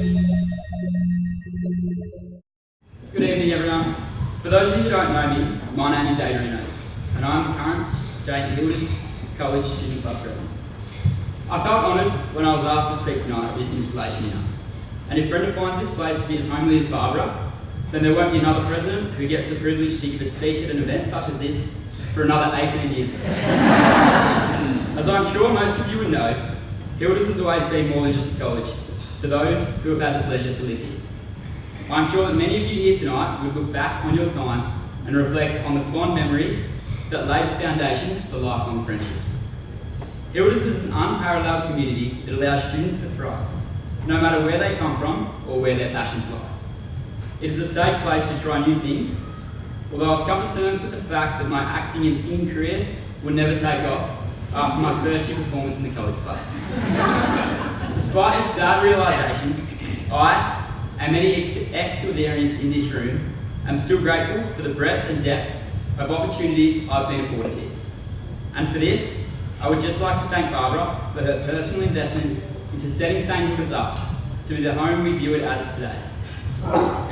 Good evening, everyone. For those of you who don't know me, my name is Adrian Oats, and I'm the current Hilda's College Student Club President. I felt honoured when I was asked to speak tonight at this installation here. And if Brenda finds this place to be as homely as Barbara, then there won't be another president who gets the privilege to give a speech at an event such as this for another 18 years or so. As I'm sure most of you would know, Hilda's has always been more than just a college to those who have had the pleasure to live here. I'm sure that many of you here tonight would look back on your time and reflect on the fond memories that laid the foundations for lifelong friendships. Hilda's is an unparalleled community that allows students to thrive, no matter where they come from or where their passions lie. It is a safe place to try new things, although I've come to terms with the fact that my acting and singing career would never take off after my first year performance in the college play. Despite this sad realisation, I and many ex-Hildians in this room am still grateful for the breadth and depth of opportunities I've been afforded here. And for this, I would just like to thank Barbara for her personal investment into setting St Hilda's up to be the home we view it as today.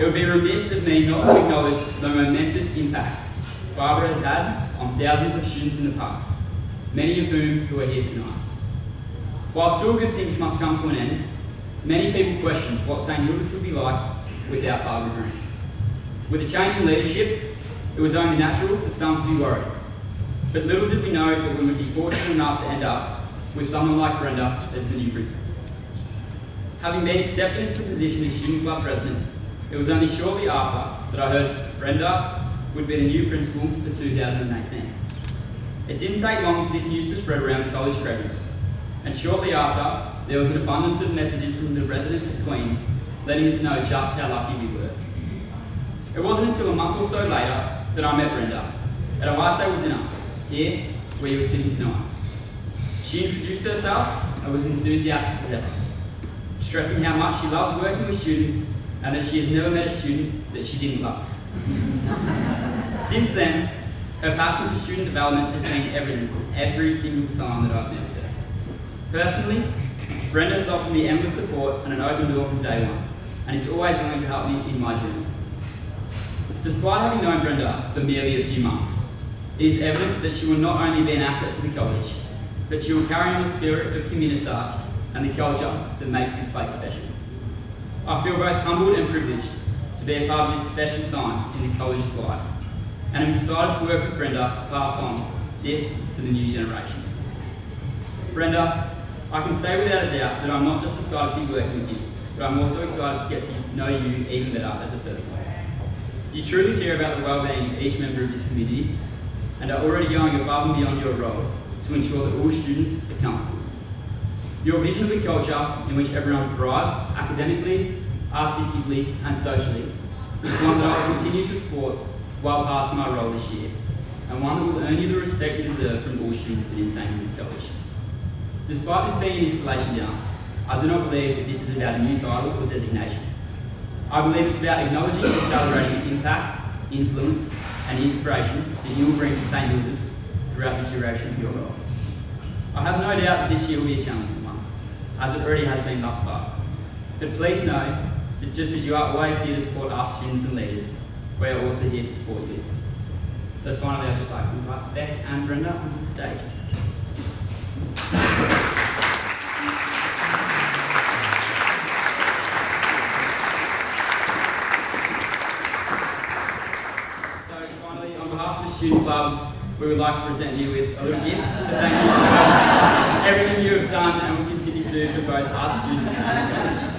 It would be remiss of me not to acknowledge the momentous impact Barbara has had on thousands of students in the past, many of whom who are here tonight. While still good things must come to an end, many people question what St Hilda's would be like without Barbara Green. With a change in leadership, it was only natural for some to be worried. But little did we know that we would be fortunate enough to end up with someone like Brenda as the new principal. Having been accepted into the position as student club president, it was only shortly after that I heard Brenda would be the new principal for 2018. It didn't take long for this news to spread around the college crescent, and shortly after, there was an abundance of messages from the residents of Queens letting us know just how lucky we were. It wasn't until a month or so later that I met Brenda at a high table dinner here where you were sitting tonight. She introduced herself and was enthusiastic as ever, stressing how much she loves working with students and that she has never met a student that she didn't love. Since then, her passion for student development has been evident every single time that I've met her. Personally, Brenda has offered me endless support and an open door from day one, and is always willing to help me in my journey. Despite having known Brenda for merely a few months, it is evident that she will not only be an asset to the college, but she will carry on the spirit of communitas and the culture that makes this place special. I feel both humbled and privileged to be a part of this special time in the college's life, and I'm excited to work with Brenda to pass on this to the new generation. Brenda, I can say without a doubt that I'm not just excited to be working with you, but I'm also excited to get to know you even better as a person. You truly care about the well-being of each member of this community and are already going above and beyond your role to ensure that all students are comfortable. Your vision of a culture in which everyone thrives academically, artistically and socially is one that I will continue to support well past my role this year, and one that will earn you the respect you deserve from all students within St Hilda's College. Despite this being an installation dinner, I do not believe that this is about a new title or designation. I believe it's about acknowledging and celebrating the impact, influence and inspiration that you will bring to St Hilda's throughout the duration of your role. I have no doubt that this year will be a challenging one, as it already has been thus far. But please know that just as you are always here to support our students and leaders, we are also here to support you. So finally, I'd just like to invite Beck and Brenda onto the stage. Student Club, we would like to present you with a little gift to thank you for everything you have done and will continue to do for both our students and the college.